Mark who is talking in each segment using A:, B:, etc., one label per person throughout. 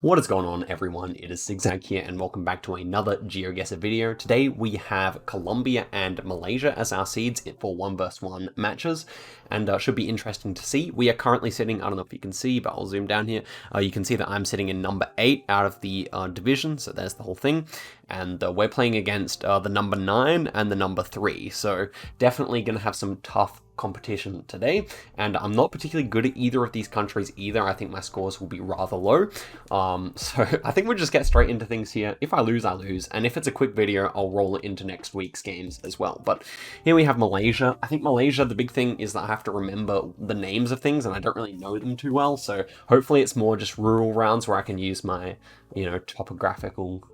A: What is going on, everyone? It is Zigzag here and welcome back to another GeoGuessr video. Today we have Colombia and Malaysia as our seeds for 1v1 matches, and should be interesting to see. We are currently sitting, I don't know if you can see, but I'll zoom down here. You can see that I'm sitting in number 8 out of the division, so there's the whole thing. And we're playing against the number 9 and the number 3, so definitely going to have some tough competition today, and I'm not particularly good at either of these countries either. I think my scores will be rather low, so I think we'll just get straight into things here. If I lose, I lose, and if it's a quick video, I'll roll it into next week's games as well. But here we have Malaysia. I think Malaysia, the big thing is that I have to remember the names of things, and I don't really know them too well, so hopefully it's more just rural rounds where I can use my, topographical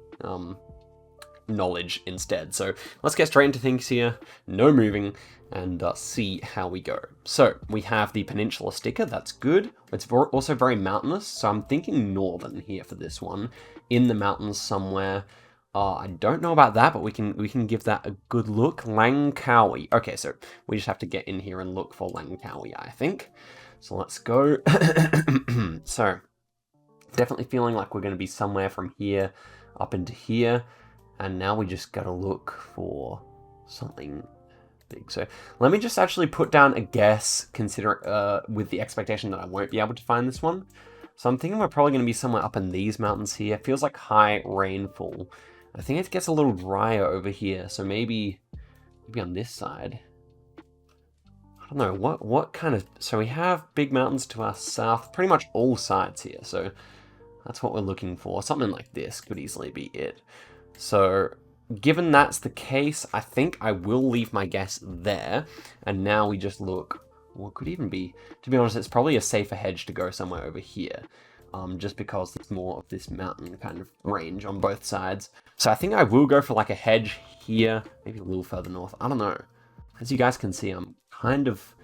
A: knowledge instead. So let's get straight into things here, no moving, and see how we go. So we have the peninsula sticker, that's good. It's also very mountainous, so I'm thinking northern here for this one, in the mountains somewhere. I don't know about that, but we can give that a good look. Langkawi. Okay, so we just have to get in here and look for Langkawi, I think. So let's go. So definitely feeling like we're going to be somewhere from here up into here. And now we just gotta look for something big. So let me just actually put down a guess, with the expectation that I won't be able to find this one. So I'm thinking we're probably gonna be somewhere up in these mountains here. Feels like high rainfall. I think it gets a little drier over here, so maybe on this side. I don't know, what kind of... So we have big mountains to our south, pretty much all sides here, so that's what we're looking for. Something like this could easily be it. So, given that's the case, I think I will leave my guess there, and now we just look, what could even be, to be honest, it's probably a safer hedge to go somewhere over here, just because there's more of this mountain kind of range on both sides. So I think I will go for like a hedge here, maybe a little further north, I don't know. As you guys can see, I'm kind of,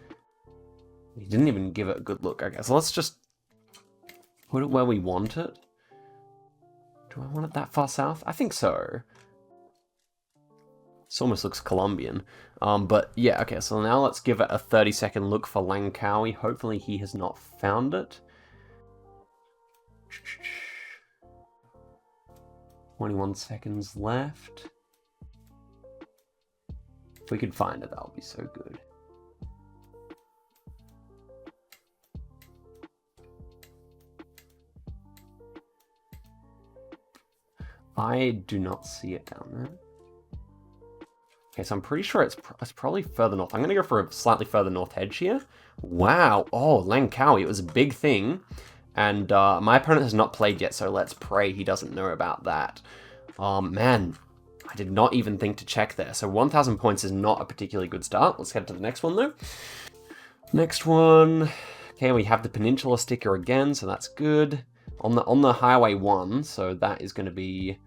A: we didn't even give it a good look, I guess. So let's just put it where we want it. Do I want it that far south? I think so. This almost looks Colombian. But yeah, okay, so now let's give it a 30-second look for Langkawi. Hopefully he has not found it. 21 seconds left. If we could find it, that would be so good. I do not see it down there. Okay, so I'm pretty sure it's probably further north. I'm going to go for a slightly further north hedge here. Wow. Oh, Langkawi. It was a big thing. And my opponent has not played yet, so let's pray he doesn't know about that. Man, I did not even think to check there. So 1,000 points is not a particularly good start. Let's get to the next one, though. Next one. Okay, we have the peninsula sticker again, so that's good. On the highway 1, so that is going to be...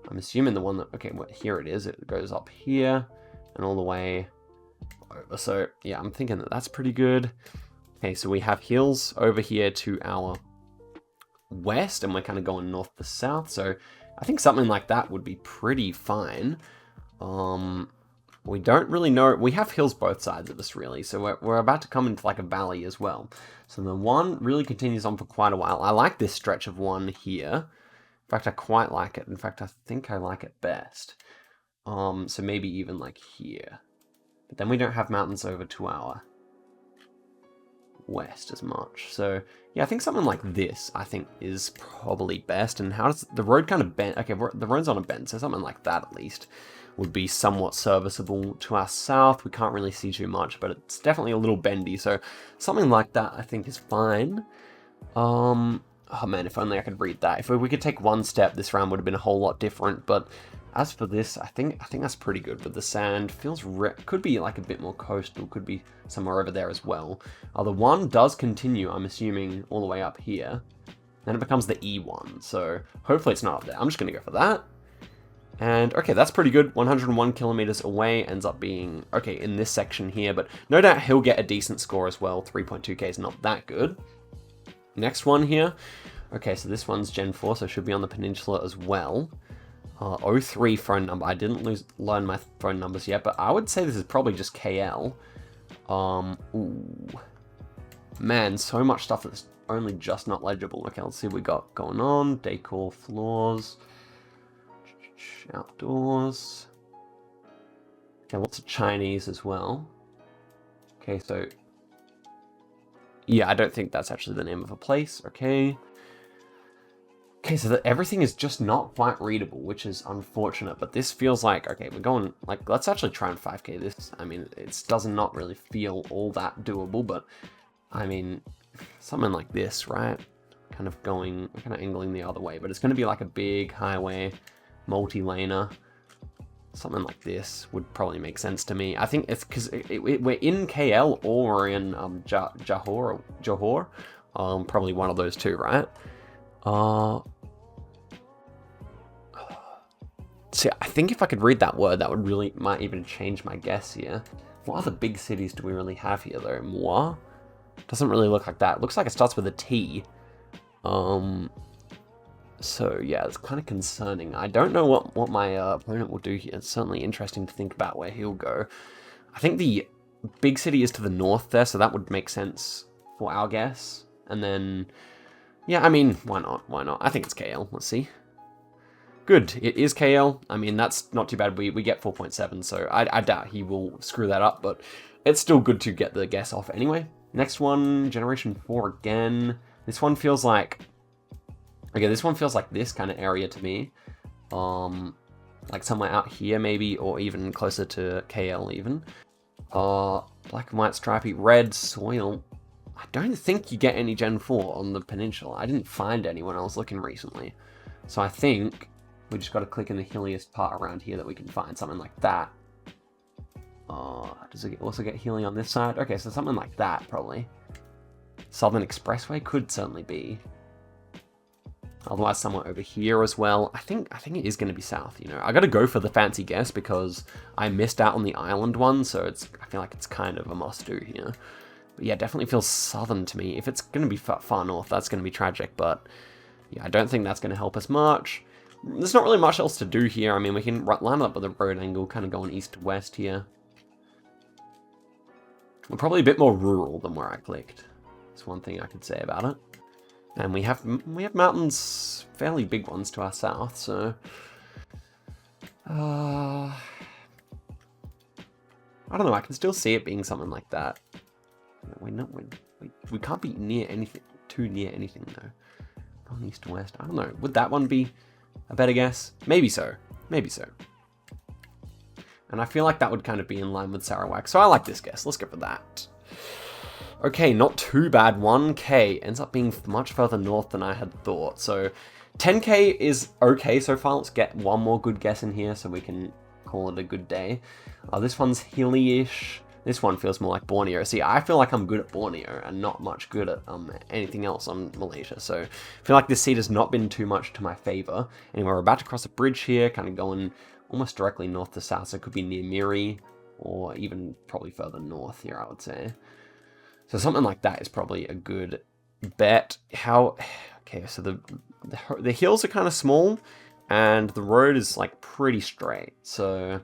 A: I'm assuming the one that, okay, well, here it is. It goes up here and all the way over. So yeah, I'm thinking that that's pretty good. Okay, so we have hills over here to our west, and we're kind of going north to south. So I think something like that would be pretty fine. We don't really know. We have hills both sides of us, really. So we're about to come into like a valley as well. So the one really continues on for quite a while. I like this stretch of one here. In fact, I quite like it. In fact, I think I like it best. So maybe even like here. But then we don't have mountains over to our west as much. So yeah, I think something like this, I think, is probably best. And how does the road kind of bend? Okay, the road's on a bend, so something like that at least would be somewhat serviceable. To our south, we can't really see too much, but it's definitely a little bendy. So something like that, I think, is fine. Oh man, if only I could read that. If we could take one step, this round would have been a whole lot different. But as for this, I think that's pretty good. But the sand feels could be like a bit more coastal. Could be somewhere over there as well. The one does continue, I'm assuming, all the way up here. Then it becomes the E1. So hopefully it's not up there. I'm just going to go for that. And okay, that's pretty good. 101 kilometers away ends up being, okay, in this section here. But no doubt he'll get a decent score as well. 3.2k is not that good. Next one here. Okay, so this one's Gen 4, so it should be on the peninsula as well. 03 phone number. I didn't learn my phone numbers yet, but I would say this is probably just KL. Ooh. Man, so much stuff that's only just not legible. Okay, let's see what we got going on. Decor, floors, outdoors. Okay, lots of Chinese as well. Okay, so yeah, I don't think that's actually the name of a place. Okay. Okay, so everything is just not quite readable, which is unfortunate, but this feels like, okay, we're going, like, let's actually try and 5k this. I mean, it does not really feel all that doable, but, I mean, something like this, right? Kind of angling the other way, but it's going to be like a big highway, multi-laner. Something like this would probably make sense to me. I think it's because we're in KL or we're in Johor. Probably one of those two, right? See, I think if I could read that word, that would really might even change my guess here. What other big cities do we really have here, though? Moi? Doesn't really look like that. Looks like it starts with a T. So yeah, it's kind of concerning. I don't know what my opponent will do here. It's certainly interesting to think about where he'll go. I think the big city is to the north there, so that would make sense for our guess. And then, yeah, I mean, why not? Why not? I think it's KL. Let's see. Good, it is KL. I mean, that's not too bad. We get 4.7, so I doubt he will screw that up, but it's still good to get the guess off anyway. Next one, Generation 4 again. This one feels like... Okay, this one feels like this kind of area to me. Like somewhere out here maybe, or even closer to KL even. Black and white stripy, red soil. I don't think you get any Gen 4 on the peninsula. I didn't find any when I was looking recently. So I think we just got to click in the hilliest part around here that we can find something like that. Does it also get hilly on this side? Okay, so something like that probably. Southern Expressway could certainly be. Otherwise, somewhere over here as well. I think it is going to be south. You know, I got to go for the fancy guess because I missed out on the island one, so I feel like it's kind of a must-do here. But yeah, definitely feels southern to me. If it's going to be far north, that's going to be tragic. But yeah, I don't think that's going to help us much. There's not really much else to do here. I mean, we can line it up with a road angle, kind of going east to west here. We're probably a bit more rural than where I clicked. That's one thing I could say about it. And we have mountains, fairly big ones to our south, so... I don't know, I can still see it being something like that. We can't be near anything, too near anything, though. Going east to west, I don't know. Would that one be a better guess? Maybe so. Maybe so. And I feel like that would kind of be in line with Sarawak, so I like this guess. Let's go for that. Okay, not too bad. 1k ends up being much further north than I had thought. So 10k is okay so far. Let's get one more good guess in here so we can call it a good day. This one's hilly-ish. This one feels more like Borneo. See, I feel like I'm good at Borneo and not much good at anything else on Malaysia. So I feel like this seed has not been too much to my favor. Anyway, we're about to cross a bridge here, kind of going almost directly north to south. So it could be near Miri or even probably further north here, I would say. So something like that is probably a good bet. Okay, so the hills are kind of small and the road is like pretty straight. So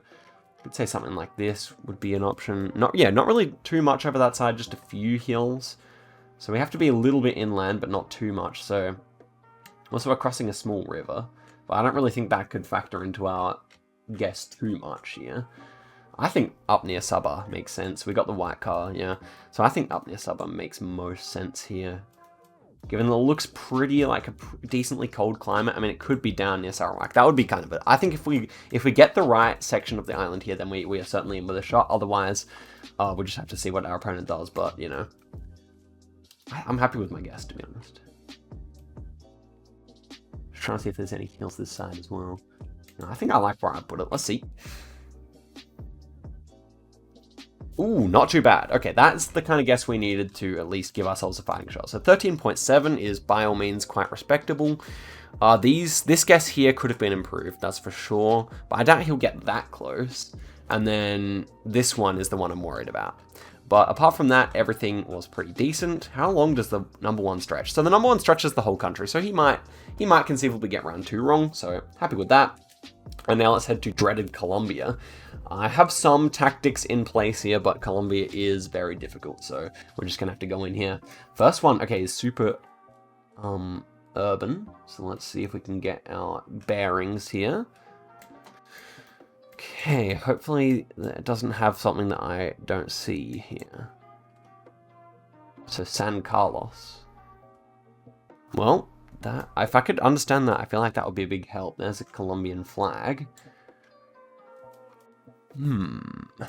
A: I'd say something like this would be an option. Not really too much over that side, just a few hills. So we have to be a little bit inland, but not too much. So also we're crossing a small river, but I don't really think that could factor into our guess too much here. I think up near Sabah makes sense. We got the white car, yeah. So I think up near Sabah makes most sense here. Given that it looks pretty like a decently cold climate. I mean, it could be down near Sarawak. That would be kind of it. I think if we get the right section of the island here, then we are certainly in with a shot. Otherwise, we'll just have to see what our opponent does. But, you know, I'm happy with my guess, to be honest. Just trying to see if there's any hills this side as well. No, I think I like where I put it. Let's see. Ooh, not too bad. Okay, that's the kind of guess we needed to at least give ourselves a fighting shot. So 13.7 is by all means quite respectable. This guess here could have been improved, that's for sure. But I doubt he'll get that close. And then this one is the one I'm worried about. But apart from that, everything was pretty decent. How long does the number one stretch? So the number one stretches the whole country. So he might conceivably get round 2 wrong. So happy with that. And now let's head to dreaded Colombia. I have some tactics in place here, but Colombia is very difficult, so we're just gonna have to go in here. First one, okay, is super urban. So let's see if we can get our bearings here. Okay, hopefully it doesn't have something that I don't see here. So San Carlos. Well, that if I could understand that, I feel like that would be a big help. There's a Colombian flag. I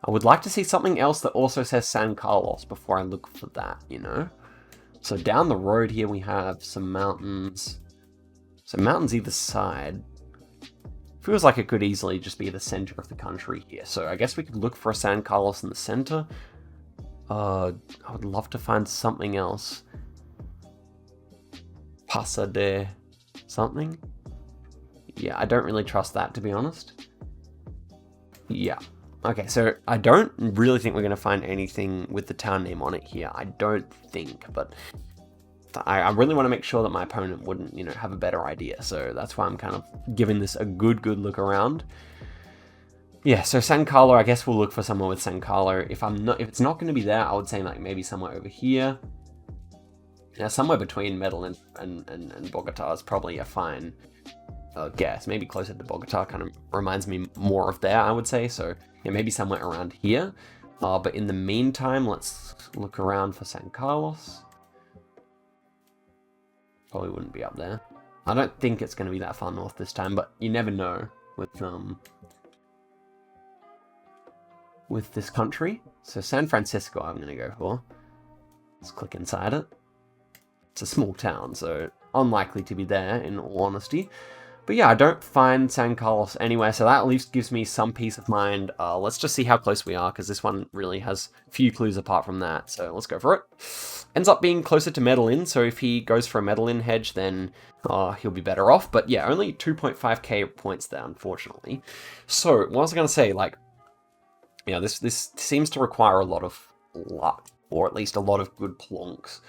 A: would like to see something else that also says San Carlos before I look for that, you know? So down the road here we have some mountains. So mountains either side. Feels like it could easily just be the center of the country here. So I guess we could look for a San Carlos in the center. I would love to find something else. Pasa de something? Yeah, I don't really trust that, to be honest. Yeah. Okay, so I don't really think we're going to find anything with the town name on it here. I don't think, but I really want to make sure that my opponent wouldn't, you know, have a better idea. So that's why I'm kind of giving this a good look around. Yeah, so San Carlo, I guess we'll look for somewhere with San Carlo. If it's not going to be there, I would say like maybe somewhere over here. Yeah, somewhere between Medellin and Bogota is probably a fine guess. Maybe closer to Bogota kind of reminds me more of there, I would say. So yeah, maybe somewhere around here. But in the meantime, let's look around for San Carlos. Probably wouldn't be up there. I don't think it's going to be that far north this time, but you never know with this country. So San Francisco I'm going to go for. Let's click inside it. It's a small town, so unlikely to be there in all honesty. But yeah, I don't find San Carlos anywhere, so that at least gives me some peace of mind. Let's just see how close we are, because this one really has few clues apart from that, so let's go for it. Ends up being closer to Medellin, so if he goes for a Medellin hedge, then he'll be better off. But yeah, only 2.5k points there, unfortunately. So, what was I going to say? Like, yeah, this seems to require a lot of luck, or at least a lot of good plonks.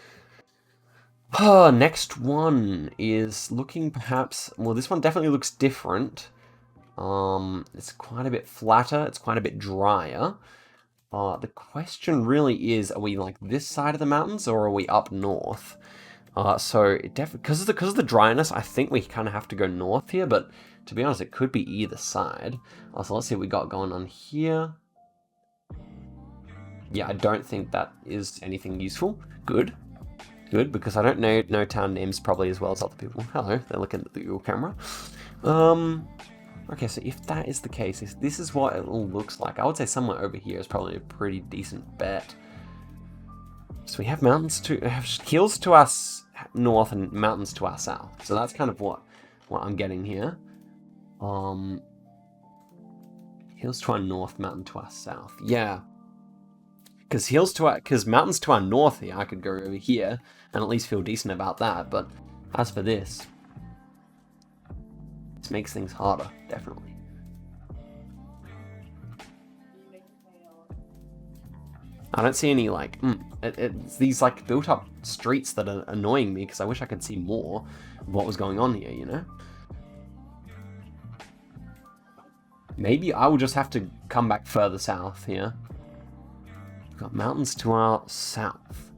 A: Next one is looking perhaps... Well, this one definitely looks different. It's quite a bit flatter. It's quite a bit drier. The question really is, are we like this side of the mountains or are we up north? So it definitely... Because of the dryness, I think we kind of have to go north here. But to be honest, it could be either side. So let's see what we got going on here. Yeah, I don't think that is anything useful. Good. Good, because I don't know town names probably as well as other people. Hello, they're looking at the Google camera. Okay, so if that is the case, if this is what it all looks like, I would say somewhere over here is probably a pretty decent bet. So we have mountains hills to our north and mountains to our south. So that's kind of what I'm getting here. Hills to our north, mountain to our south. Yeah. Because mountains to our north here, I could go over here and at least feel decent about that. But as for this makes things harder, definitely. I don't see any like it's these like built up streets that are annoying me because I wish I could see more of what was going on here, you know. Maybe I will just have to come back further south here. We've got mountains to our south.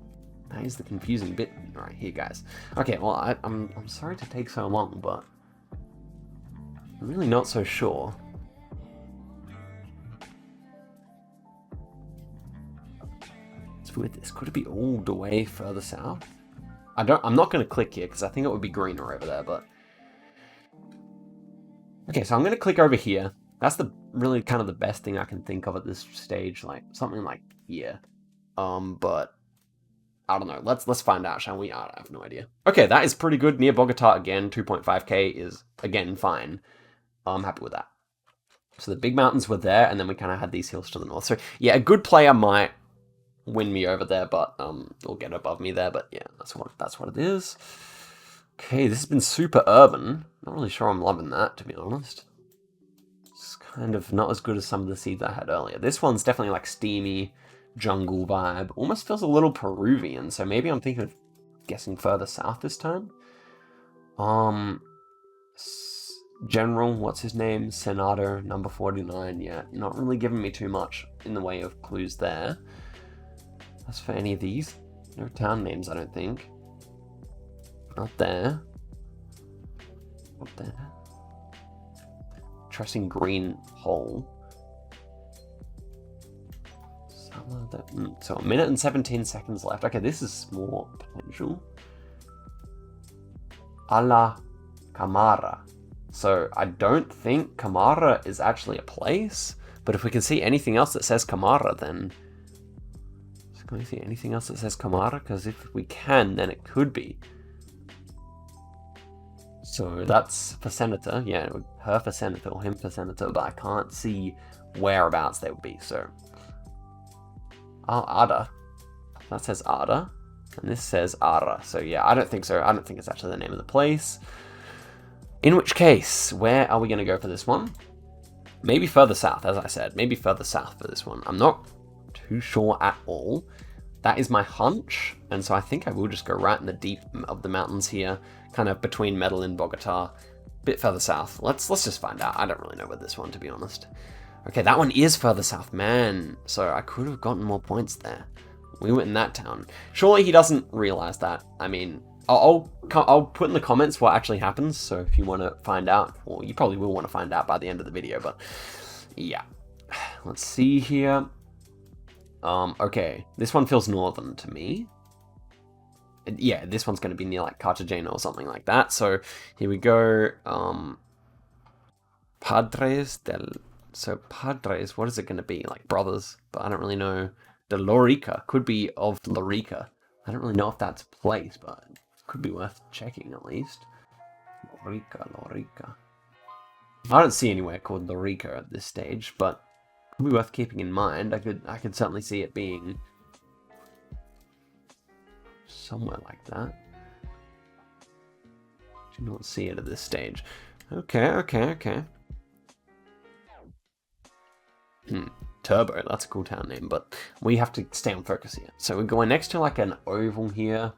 A: That is the confusing bit right here, guys. Okay, well, I'm sorry to take so long, but I'm really not so sure. What's with this? Could it be all the way further south? I'm not going to click here because I think it would be greener over there, but okay, so I'm going to click over here. That's really kind of the best thing I can think of at this stage, like something like here. But I don't know. Let's find out, shall we? I have no idea. Okay, that is pretty good. Near Bogota again, 2.5k is again fine. I'm happy with that. So the big mountains were there, and then we kind of had these hills to the north. So yeah, a good player might win me over there, but or get above me there. But yeah, that's what it is. Okay, this has been super urban. Not really sure I'm loving that, to be honest. It's kind of not as good as some of the seeds I had earlier. This one's definitely like steamy jungle vibe. Almost feels a little Peruvian, so maybe I'm thinking of guessing further south this time. General, what's his name? Senator, number 49. Yeah, not really giving me too much in the way of clues there. As for any of these, no town names, I don't think. Not there. Not there. Interesting green hole. So 1 minute and 17 seconds left. Okay, this is more potential. A la Camara. So I don't think Camara is actually a place, but if we can see anything else that says Camara, then... Can we see anything else that says Camara? Because if we can, then it could be. So that's for senator. Yeah, her for senator or him for senator, but I can't see whereabouts they would be. So, Ada. That says Ada, and this says Ara. So yeah, I don't think so. I don't think it's actually the name of the place. In which case, where are we going to go for this one? Maybe further south, as I said. Maybe further south for this one. I'm not too sure at all. That is my hunch, and so I think I will just go right in the deep of the mountains here, kind of between Medellin and Bogota, a bit further south. Let's just find out. I don't really know with this one, to be honest. Okay, that one is further south, man. So I could have gotten more points there. We went in that town. Surely he doesn't realize that. I mean, I'll put in the comments what actually happens. So if you want to find out, well, you probably will want to find out by the end of the video. But yeah, let's see here. Okay, this one feels northern to me. Yeah, this one's going to be near like Cartagena or something like that. So here we go. Padres, what is it going to be? Like brothers, but I don't really know. De Lorica, could be of Lorica. I don't really know if that's a place, but it could be worth checking at least. Lorica. I don't see anywhere called Lorica at this stage, but could be worth keeping in mind. I could certainly see it being somewhere like that. Do not see it at this stage. Okay. Turbo, that's a cool town name, but we have to stay on focus here. So we're going next to like an oval here.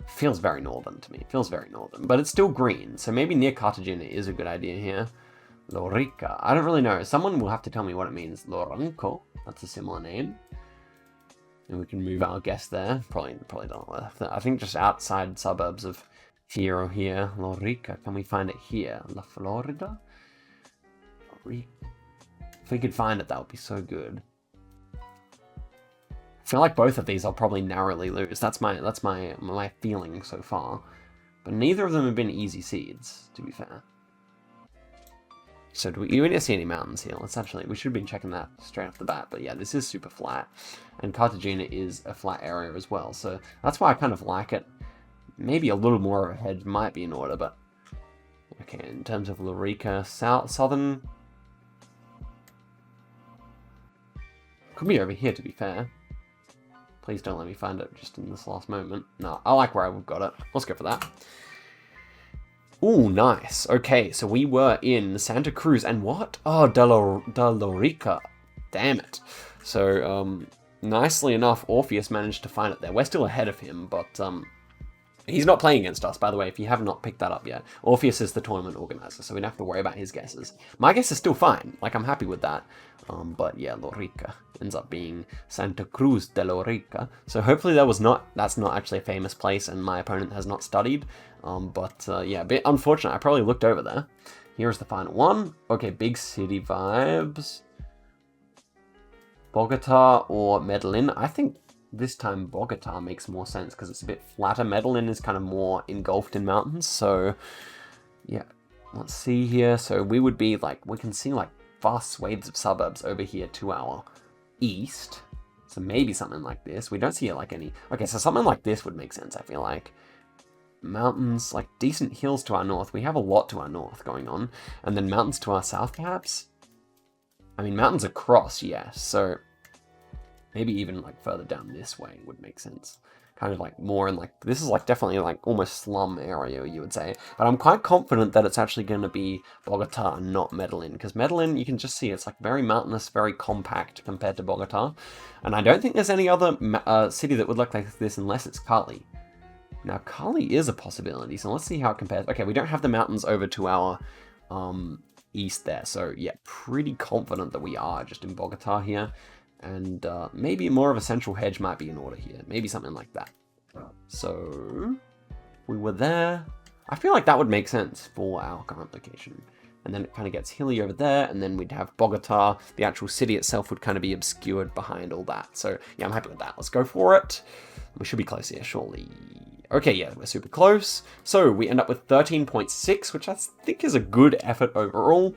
A: Feels very northern to me. Feels very northern, but it's still green. So maybe near Cartagena is a good idea here. Lorica. I don't really know. Someone will have to tell me what it means. Loranco. That's a similar name. And we can move our guess there. Probably don't worth it. I think just outside suburbs of here or here. Lorica. Can we find it here? La Florida? Lorica. If we could find it, that would be so good. I feel like both of these I'll probably narrowly lose. That's my feeling so far. But neither of them have been easy seeds, to be fair. So do we didn't see any mountains here. We should have been checking that straight off the bat. But yeah, this is super flat. And Cartagena is a flat area as well. So that's why I kind of like it. Maybe a little more of a hedge might be in order, but... Okay, in terms of Lorica, southern... Could be over here, to be fair. Please don't let me find it just in this last moment. No, I like where I've got it. Let's go for that. Ooh, nice. Okay, so we were in Santa Cruz, and what? Oh, De Lorica. Damn it. So, nicely enough, Orpheus managed to find it there. We're still ahead of him, but, he's not playing against us, by the way, if you have not picked that up yet. Orpheus is the tournament organizer, so we don't have to worry about his guesses. My guess is still fine. Like, I'm happy with that. But yeah, Lorica ends up being Santa Cruz de Lorica. So hopefully that's not actually a famous place and my opponent has not studied. Yeah, a bit unfortunate. I probably looked over there. Here's the final one. Okay, big city vibes. Bogota or Medellin. I think this time Bogota makes more sense because it's a bit flatter. Medellin is kind of more engulfed in mountains. So yeah, let's see here. So we would be like, we can see like vast swathes of suburbs over here to our east. So maybe something like this. We don't see it like any... Okay, so something like this would make sense, I feel like. Mountains, like decent hills to our north. We have a lot to our north going on. And then mountains to our south, perhaps? I mean, mountains across, yes. So maybe even like further down this way would make sense. Kind of like more in like, this is like definitely like almost slum area, you would say. But I'm quite confident that it's actually going to be Bogota and not Medellin. Because Medellin, you can just see it's like very mountainous, very compact compared to Bogota. And I don't think there's any other city that would look like this unless it's Cali. Now, Cali is a possibility, so let's see how it compares. Okay, we don't have the mountains over to our east there. So yeah, pretty confident that we are just in Bogota here. And maybe more of a central hedge might be in order here. Maybe something like that. So, we were there, I feel like that would make sense for our current location. And then it kind of gets hilly over there, and then we'd have Bogota. The actual city itself would kind of be obscured behind all that. So yeah, I'm happy with that. Let's go for it. We should be close here, surely. Okay, yeah, we're super close. So we end up with 13.6, which I think is a good effort overall.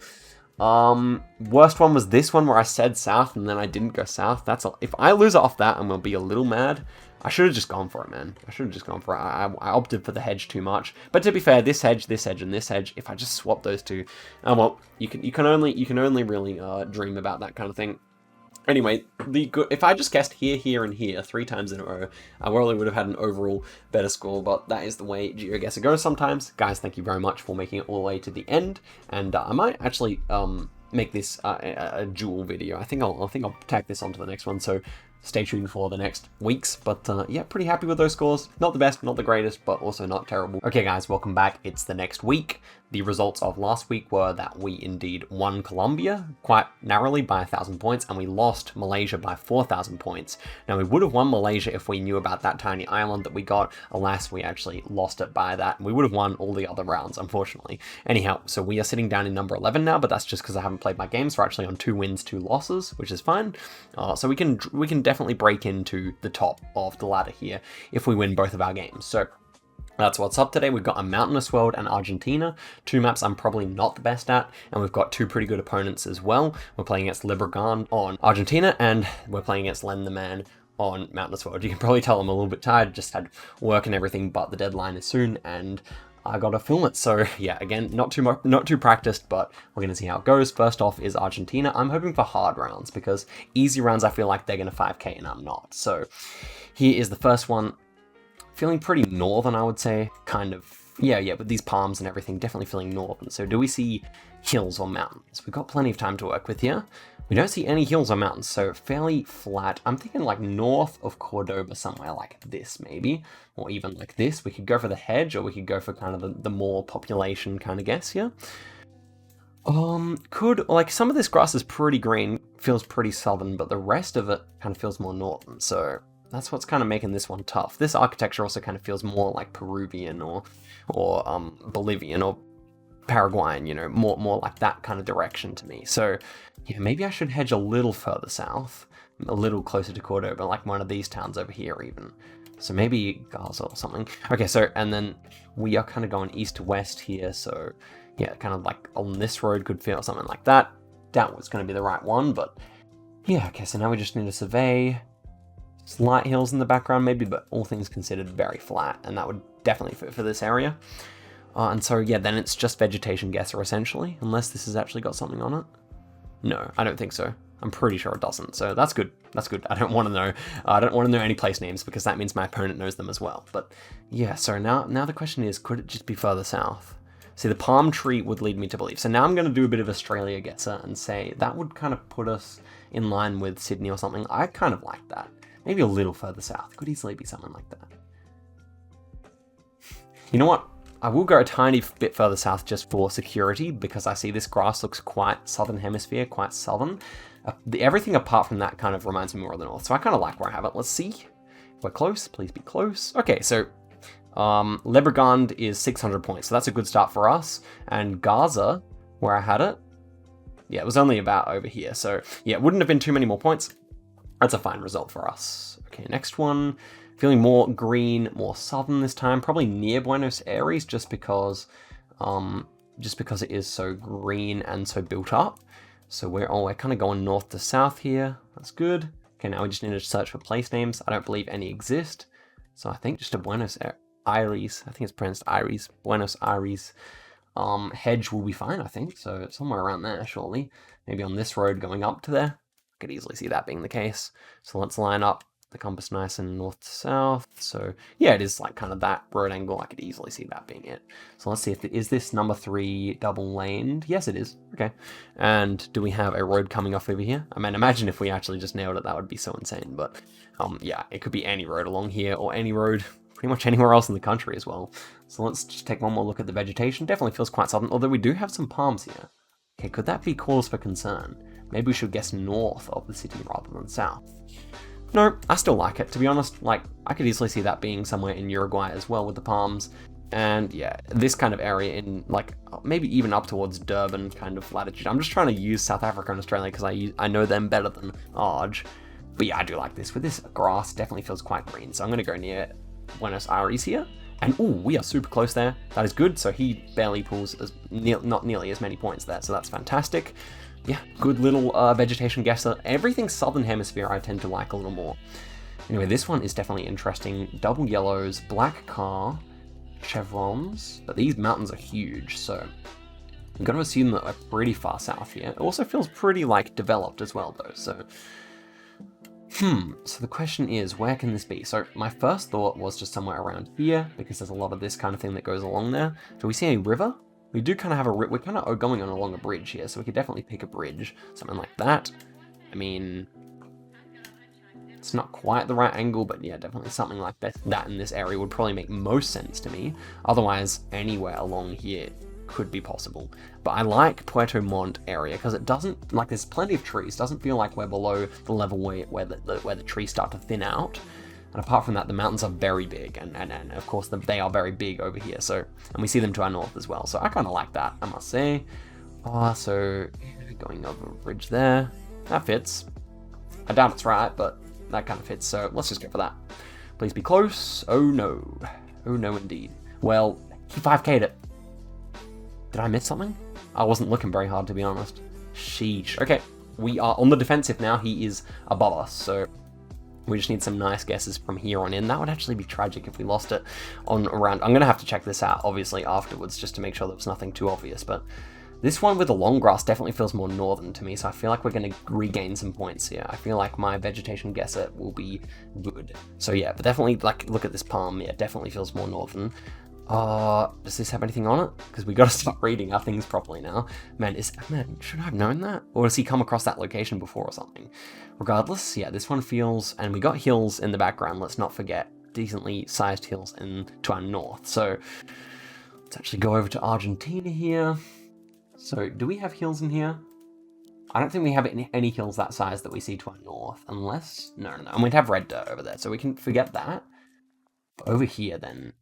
A: Worst one was this one where I said south and then I didn't go south. If I lose off that, I'm gonna be a little mad. I should have just gone for it, man. I should have just gone for it. I opted for the hedge too much. But to be fair, this hedge, and this hedge, if I just swap those two, well, you can only really dream about that kind of thing. Anyway, if I just guessed here, here, and here 3 times in a row, I probably would have had an overall better score, but that is the way GeoGuessr goes sometimes. Guys, thank you very much for making it all the way to the end, and I might actually make this a dual video. I think I'll tack this onto the next one, so stay tuned for the next weeks. But yeah, pretty happy with those scores. Not the best, not the greatest, but also not terrible. Okay guys, welcome back. It's the next week. The results of last week were that we indeed won Colombia quite narrowly by 1,000 points, and we lost Malaysia by 4,000 points. Now, we would have won Malaysia if we knew about that tiny island that we got. Alas, we actually lost it by that, and we would have won all the other rounds, unfortunately. Anyhow, so we are sitting down in number 11 now, but that's just because I haven't played my games. We're actually on 2 wins, 2 losses, which is fine. So we can definitely break into the top of the ladder here if we win both of our games. So that's what's up today. We've got a mountainous world and Argentina, 2 maps I'm probably not the best at, and we've got 2 pretty good opponents as well. We're playing against Libregan on Argentina, and we're playing against Len the Man on Mountainous World. You can probably tell I'm a little bit tired, just had work and everything, but the deadline is soon, and I gotta film it. So yeah, again, not too practiced, but we're gonna see how it goes. First off is Argentina. I'm hoping for hard rounds, because easy rounds I feel like they're gonna 5k and I'm not. So here is the first one. Feeling pretty northern, I would say. Kind of, yeah, with these palms and everything, definitely feeling northern. So do we see hills or mountains? We've got plenty of time to work with here. We don't see any hills or mountains, so fairly flat. I'm thinking like north of Cordoba, somewhere like this maybe, or even like this. We could go for the hedge, or we could go for kind of the more population kind of guess here. Like some of this grass is pretty green, feels pretty southern, but the rest of it kind of feels more northern, so that's what's kind of making this one tough. This architecture also kind of feels more like Peruvian or Bolivian or Paraguayan, you know, more like that kind of direction to me. So yeah, maybe I should hedge a little further south, a little closer to Cordoba, like one of these towns over here even. So maybe Gaza or something. Okay, so, and then we are kind of going east to west here, so yeah, kind of like on this road could feel something like that. Doubt was going to be the right one, but yeah, okay, so now we just need to survey. Slight hills in the background maybe, but all things considered very flat, and that would definitely fit for this area. And so yeah, then it's just vegetation guesser essentially, unless this has actually got something on it. No, I don't think so. I'm pretty sure it doesn't, so that's good. That's good. I don't want to know. I don't want to know any place names, because that means my opponent knows them as well. But yeah, so now the question is, could it just be further south? See, the palm tree would lead me to believe. So now I'm going to do a bit of Australia guesser and say that would kind of put us in line with Sydney or something. I kind of like that. Maybe a little further south. Could easily be something like that. You know what? I will go a tiny bit further south just for security, because I see this grass looks quite southern hemisphere, quite southern. Everything apart from that kind of reminds me more of the north. So I kind of like where I have it. Let's see. If we're close, please be close. Okay, so Lebregan is 600 points. So that's a good start for us. And Gaza, where I had it, yeah, it was only about over here. So yeah, it wouldn't have been too many more points. That's a fine result for us. Okay, next one. Feeling more green, more southern this time. Probably near Buenos Aires, just because it is so green and so built up. So we're kind of going north to south here. That's good. Okay, now we just need to search for place names. I don't believe any exist. So I think just a Buenos Aires. I think it's pronounced Aires. Buenos Aires. Hedge will be fine, I think. So somewhere around there, surely. Maybe on this road going up to there. Could easily see that being the case. So let's line up the compass nice and north to south. So yeah, it is like kind of that road angle. I could easily see that being it. So let's see if is this number 3 double laned? Yes, it is. Okay. And do we have a road coming off over here? I mean, imagine if we actually just nailed it, that would be so insane. But yeah, it could be any road along here, or any road pretty much anywhere else in the country as well. So let's just take one more look at the vegetation. Definitely feels quite southern, although we do have some palms here. Okay, could that be cause for concern? Maybe we should guess north of the city rather than south. No, I still like it, to be honest. Like, I could easily see that being somewhere in Uruguay as well with the palms. And yeah, this kind of area in like maybe even up towards Durban kind of latitude. I'm just trying to use South Africa and Australia because I know them better than Arge. But yeah, I do like this. With this grass, definitely feels quite green. So I'm going to go near Buenos Aires here. And oh, we are super close there. That is good. So he barely pulls not nearly as many points there. So that's fantastic. Yeah, good little vegetation guesser. Everything Southern Hemisphere I tend to like a little more. Anyway, this one is definitely interesting. Double yellows, black car, chevrons. But these mountains are huge, so I'm going to assume that we're pretty far south here. It also feels pretty, like, developed as well, though, so... So the question is, where can this be? So my first thought was just somewhere around here, because there's a lot of this kind of thing that goes along there. Do we see a river? We do kind of have a we're kind of going on along a bridge here, so we could definitely pick a bridge, something like that. I mean, it's not quite the right angle, but yeah, definitely something like that in this area would probably make most sense to me. Otherwise, anywhere along here could be possible. But I like Puerto Montt area because it doesn't, like, there's plenty of trees. Doesn't feel like we're below the level where the trees start to thin out. And apart from that, the mountains are very big, and of course they are very big over here. So, and we see them to our north as well. So I kind of like that, I must say. So going over a bridge there, that fits. I doubt it's right, but that kind of fits. So let's just go for that. Please be close. Oh no, indeed. Well, he 5K'd it. Did I miss something? I wasn't looking very hard, to be honest. Sheesh. Okay, we are on the defensive now. He is above us, so we just need some nice guesses from here on in. That would actually be tragic if we lost it on around. I'm going to have to check this out, obviously, afterwards, just to make sure there was nothing too obvious. But this one with the long grass definitely feels more northern to me, so I feel like we're going to regain some points here. I feel like my vegetation guesser will be good. So yeah, but definitely, like, look at this palm. Yeah, definitely feels more northern. Does this have anything on it? Because we got to start reading our things properly now. Man, should I have known that? Or has he come across that location before or something? Regardless, yeah, this one feels, and we got hills in the background, let's not forget, decently sized hills to our north. So let's actually go over to Argentina here. So do we have hills in here? I don't think we have any hills that size that we see to our north, unless, no. And we'd have red dirt over there, so we can forget that. But over here then,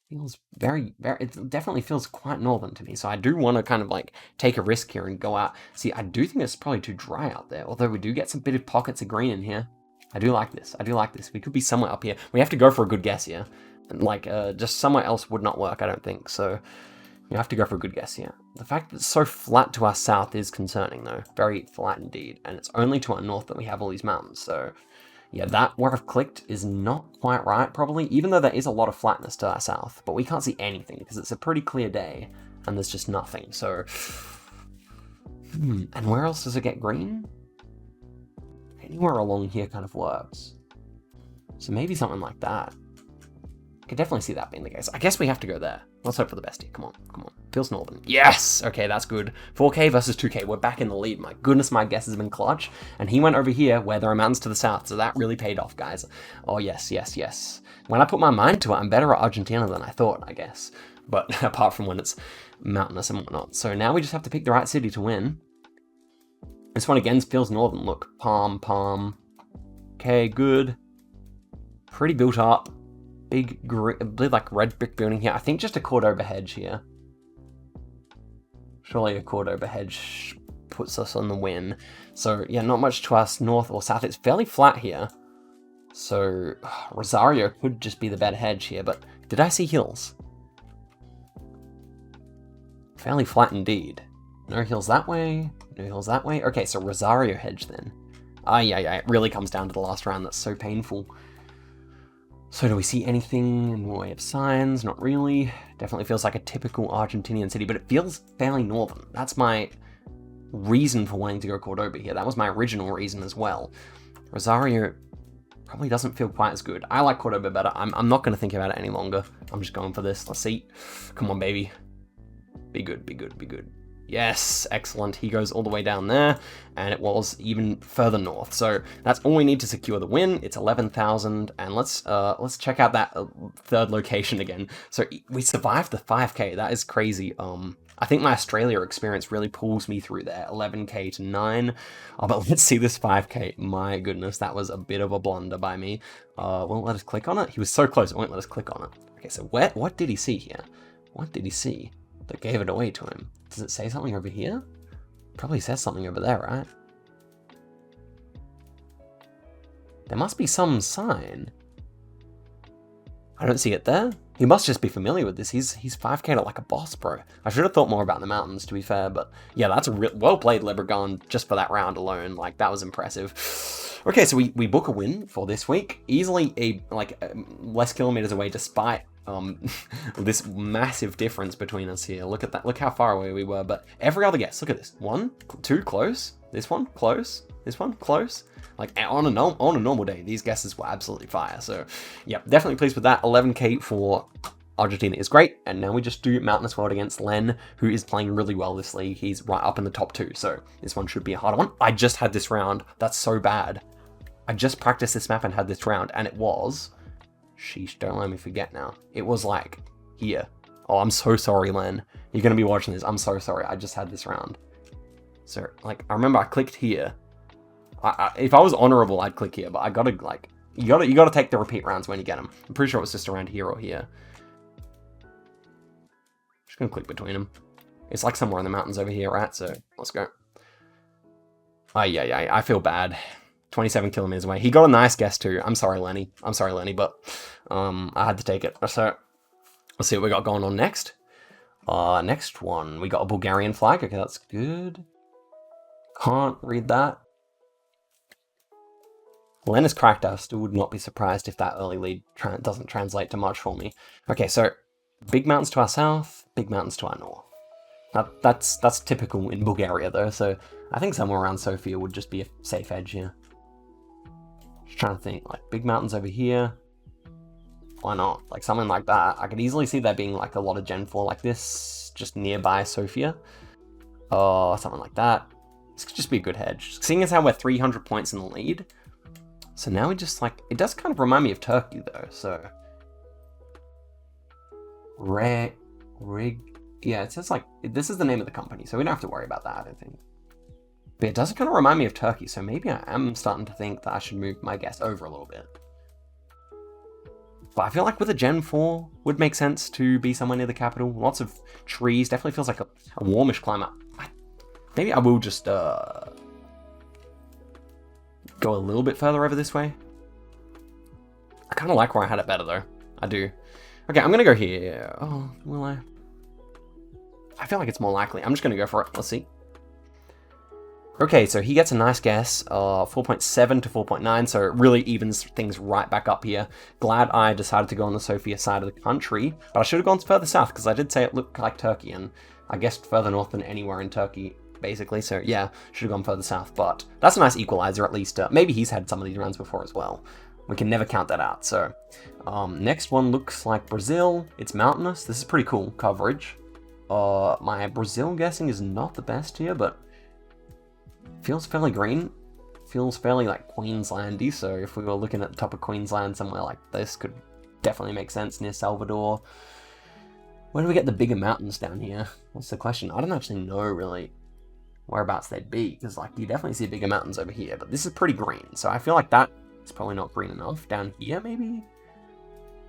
A: feels very, it definitely feels quite northern to me. So I do want to kind of like take a risk here and go out. See, I do think it's probably too dry out there, although we do get some bit of pockets of green in here. I do like this. We could be somewhere up here. We have to go for a good guess here. And like, just somewhere else would not work, I don't think. So you have to go for a good guess here. The fact that it's so flat to our south is concerning though. Very flat indeed. And it's only to our north that we have all these mountains. So yeah, that where I've clicked is not quite right, probably, even though there is a lot of flatness to our south, but we can't see anything because it's a pretty clear day and there's just nothing. So, and where else does it get green? Anywhere along here kind of works. So maybe something like that. I could definitely see that being the case. I guess we have to go there. Let's hope for the best here. Come on. Feels northern. Yes! Okay, that's good. 4K versus 2K. We're back in the lead. My goodness, my guess has been clutch. And he went over here where there are mountains to the south, so that really paid off, guys. Oh, yes. When I put my mind to it, I'm better at Argentina than I thought, I guess. But apart from when it's mountainous and whatnot. So now we just have to pick the right city to win. This one again feels northern. Look, palm. Okay, good. Pretty built up. Big, like red brick building here. I think just a Cordoba hedge here. Surely a Cordoba hedge puts us on the win. So yeah, not much to us north or south. It's fairly flat here. So Rosario could just be the better hedge here, but did I see hills? Fairly flat indeed. No hills that way, no hills that way. Okay, so Rosario hedge then. Yeah, it really comes down to the last round. That's so painful. So do we see anything in the way of signs? Not really. Definitely feels like a typical Argentinian city, but it feels fairly northern. That's my reason for wanting to go Cordoba here. That was my original reason as well. Rosario probably doesn't feel quite as good. I like Cordoba better. I'm not going to think about it any longer. I'm just going for this. Let's see. Come on, baby. Be good. Yes, excellent. He goes all the way down there, and it was even further north. So that's all we need to secure the win. It's 11,000, and let's check out that third location again. So we survived the 5K. That is crazy. I think my Australia experience really pulls me through there. 11K to 9. But let's see this 5K. My goodness, that was a bit of a blunder by me. Won't let us click on it. He was so close, it won't let us click on it. Okay, so what did he see here? What did he see that gave it away to him? Does it say something over here? Probably says something over there, right? There must be some sign. I don't see it there. He must just be familiar with this. He's 5k to like a boss, bro. I should have thought more about the mountains, to be fair, but yeah, that's a well played, Lebregon, just for that round alone. Like, that was impressive. Okay, so we book a win for this week. Easily less kilometers away, despite this massive difference between us here. Look at that. Look how far away we were. But every other guess, look at this. 1, 2, close. This one, close. This one, close. Like, on a normal day, these guesses were absolutely fire. So, yeah, definitely pleased with that. 11k for Argentina is great. And now we just do Mountainous World against Len, who is playing really well this league. He's right up in the top 2. So this one should be a harder one. I just had this round. That's so bad. I just practiced this map and had this round. And it was... Sheesh, don't let me forget now. It was like here. Oh, I'm so sorry, Len. You're going to be watching this. I'm so sorry. I just had this round. So, like, I remember I clicked here. If I was honorable, I'd click here, but I gotta, like, you gotta take the repeat rounds when you get them. I'm pretty sure it was just around here or here. Just gonna click between them. It's like somewhere in the mountains over here, right? So, let's go. Oh, yeah, I feel bad. 27 kilometers away. He got a nice guess too. I'm sorry, Lenny. But I had to take it. So, let's see what we got going on next. Next one, we got a Bulgarian flag. Okay, that's good. Can't read that. Len is cracked. I still would not be surprised if that early lead doesn't translate to much for me. Okay, so big mountains to our south, big mountains to our north. That's typical in Bulgaria though, so I think somewhere around Sofia would just be a safe edge here. Just trying to think, like, big mountains over here. Why not? Like, something like that. I could easily see there being like a lot of Gen 4 like this, just nearby Sofia. Oh, something like that. This could just be a good hedge. Seeing as how we're 300 points in the lead, so now we just, like, it does kind of remind me of Turkey, though, so... Yeah, it says, like, this is the name of the company, so we don't have to worry about that, I don't think. But it does kind of remind me of Turkey, so maybe I am starting to think that I should move my guess over a little bit. But I feel like with a Gen 4, would make sense to be somewhere near the capital. Lots of trees, definitely feels like a warmish climate. Maybe I will just, go a little bit further over this way. I kind of like where I had it better, though. I do. Okay, I'm going to go here. Oh, will I? I feel like it's more likely. I'm just going to go for it. Let's see. Okay, so he gets a nice guess. 4.7 to 4.9, so it really evens things right back up here. Glad I decided to go on the Sofia side of the country, but I should have gone further south, because I did say it looked like Turkey, and I guessed further north than anywhere in Turkey, basically, so yeah, should have gone further south, but that's a nice equalizer, at least. Maybe he's had some of these rounds before as well. We can never count that out. So next one looks like Brazil. It's mountainous. This is pretty cool coverage. My Brazil guessing is not the best here, but feels fairly green. Feels fairly like Queenslandy, so if we were looking at the top of Queensland, somewhere like this could definitely make sense, near Salvador. Where do we get the bigger mountains down here? That's the question. I don't actually know really whereabouts they'd be, because, like, you definitely see bigger mountains over here, but this is pretty green, so I feel like that is probably not green enough. Down here, maybe?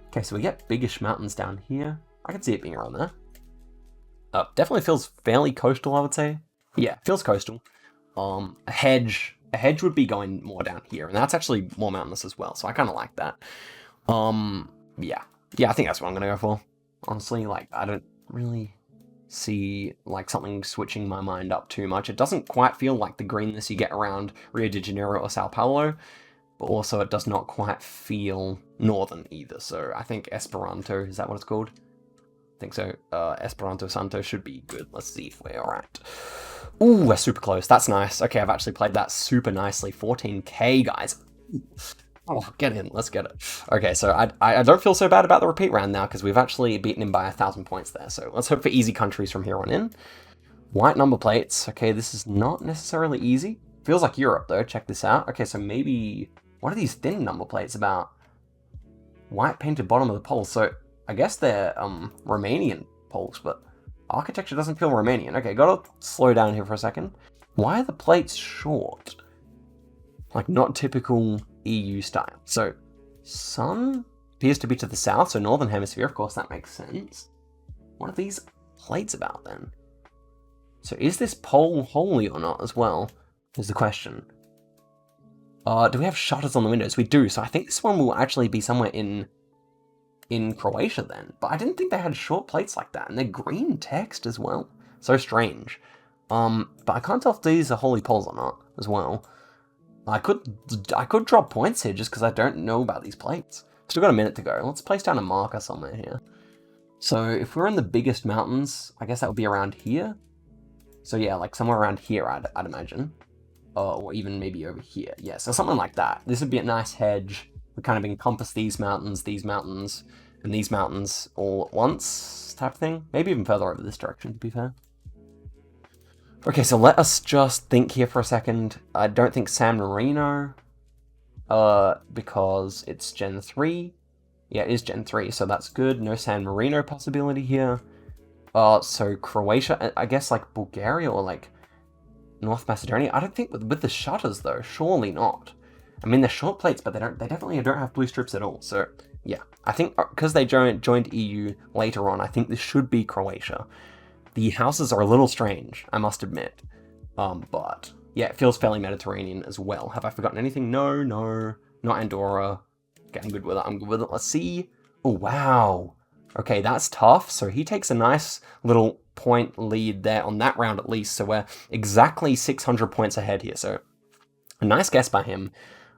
A: Okay, so we get biggish mountains down here. I can see it being around there. Definitely feels fairly coastal, I would say. Yeah, feels coastal. A hedge would be going more down here, and that's actually more mountainous as well, so I kind of like that. Yeah, I think that's what I'm gonna go for. Honestly, like, I don't really see, like, something switching my mind up too much. It doesn't quite feel like the greenness you get around Rio de Janeiro or Sao Paulo, but also it does not quite feel northern either. So I think Esperanto, is that what it's called? I think so. Esperanto Santo should be good. Let's see if we're alright. Ooh, we're super close. That's nice. Okay, I've actually played that super nicely. 14k, guys. Oh, get in. Let's get it. Okay, so I don't feel so bad about the repeat round now, because we've actually beaten him by 1,000 points there. So let's hope for easy countries from here on in. White number plates. Okay, this is not necessarily easy. Feels like Europe, though. Check this out. Okay, so maybe... What are these thin number plates about? White painted bottom of the poles. So I guess they're Romanian poles, but architecture doesn't feel Romanian. Okay, gotta slow down here for a second. Why are the plates short? Like, not typical EU style. So, sun appears to be to the south, so northern hemisphere, of course that makes sense. What are these plates about then? So is this pole holy or not as well, is the question. Do we have shutters on the windows? We do, so I think this one will actually be somewhere in Croatia then. But I didn't think they had short plates like that, and they're green text as well. So strange. But I can't tell if these are holy poles or not as well. I could drop points here just because I don't know about these plates. Still got a minute to go. Let's place down a marker somewhere here. So if we're in the biggest mountains, I guess that would be around here. So yeah, like somewhere around here, I'd imagine. Or even maybe over here. Yeah, so something like that. This would be a nice hedge. We kind of encompass these mountains, and these mountains all at once type of thing. Maybe even further over this direction, to be fair. Okay, so let us just think here for a second. I don't think San Marino, because it's Gen 3. Yeah, it is Gen 3, so that's good. No San Marino possibility here. So Croatia, I guess like Bulgaria or like North Macedonia. I don't think with the shutters though, surely not. I mean, they're short plates, but they definitely don't have blue strips at all. So yeah, I think because they joined EU later on, I think this should be Croatia. The houses are a little strange, I must admit. But yeah, it feels fairly Mediterranean as well. Have I forgotten anything? No, not Andorra. Okay, I'm good with it. Let's see. Oh, wow. Okay, that's tough. So he takes a nice little point lead there on that round at least. So we're exactly 600 points ahead here. So a nice guess by him.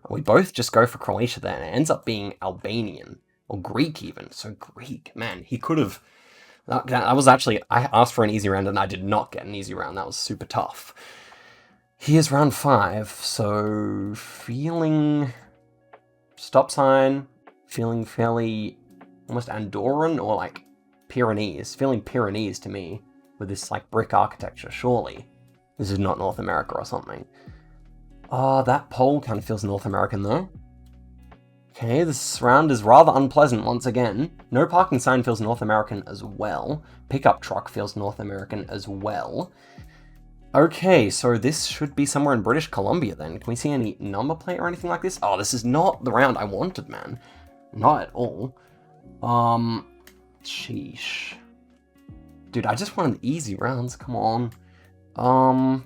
A: We both just go for Croatia there, and it ends up being Albanian. Or Greek even. So Greek. Man, he could have... That was actually... I asked for an easy round, and I did not get an easy round. That was super tough. Here's round 5. So feeling... Stop sign. Feeling fairly... almost Andorran or like Pyrenees. Feeling Pyrenees to me with this like brick architecture, surely. This is not North America or something. That pole kind of feels North American though. Okay, this round is rather unpleasant once again. No parking sign feels North American as well. Pickup truck feels North American as well. Okay, so this should be somewhere in British Columbia then. Can we see any number plate or anything like this? Oh, this is not the round I wanted, man. Not at all. Sheesh. Dude, I just wanted easy rounds, come on.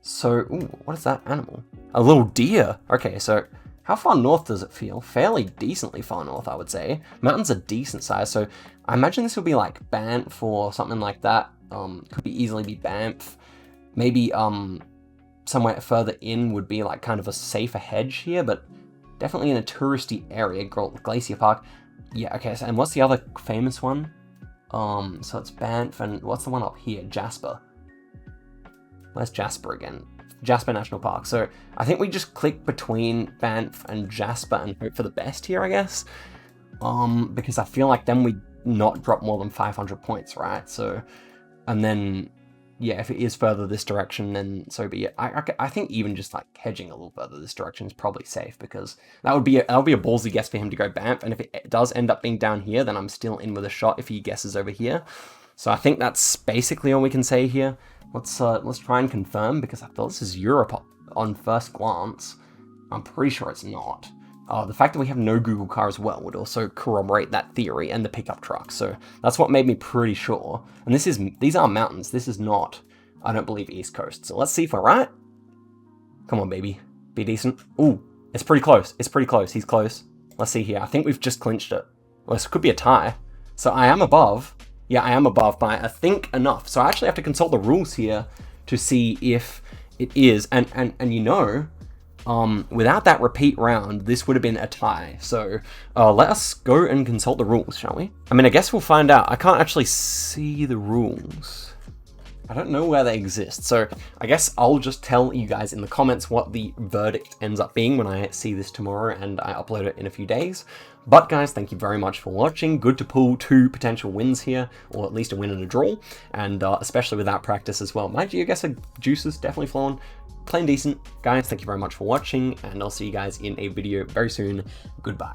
A: So, ooh, what is that animal? A little deer. Okay, so how far north does it feel? Fairly decently far north, I would say. Mountains are decent size, so I imagine this will be like Banff or something like that. Could be easily be Banff. Maybe, somewhere further in would be like kind of a safer hedge here, but definitely in a touristy area, Glacier Park. Yeah, okay, so, and what's the other famous one? So it's Banff, and what's the one up here? Jasper. Where's Jasper again? Jasper National Park. So I think we just click between Banff and Jasper and hope for the best here, I guess. Because I feel like then we not drop more than 500 points, right? So, and then, yeah, if it is further this direction, then so be it. I think even just like hedging a little further this direction is probably safe, because that would be a ballsy guess for him to go Banff, and if it does end up being down here, then I'm still in with a shot if he guesses over here. So I think that's basically all we can say here. Let's try and confirm, because I thought this is Europe on first glance. I'm pretty sure it's not. The fact that we have no Google car as well would also corroborate that theory, and the pickup truck. So that's what made me pretty sure. And these are mountains. This is not, I don't believe, East Coast. So let's see if we're right. Come on, baby. Be decent. Ooh, it's pretty close. It's pretty close. He's close. Let's see here. I think we've just clinched it. Well, this could be a tie. So I am above. Yeah, I am above by, I think, enough. So I actually have to consult the rules here to see if it is. And you know, without that repeat round, this would have been a tie. So let us go and consult the rules, shall we? I mean, I guess we'll find out. I can't actually see the rules. I don't know where they exist. So I guess I'll just tell you guys in the comments what the verdict ends up being when I see this tomorrow and I upload it in a few days. But guys, thank you very much for watching. Good to pull 2 potential wins here, or at least a win and a draw, and especially without practice as well. Mind you, I guess the juice is definitely flowing. Plain decent. Guys, thank you very much for watching, and I'll see you guys in a video very soon. Goodbye.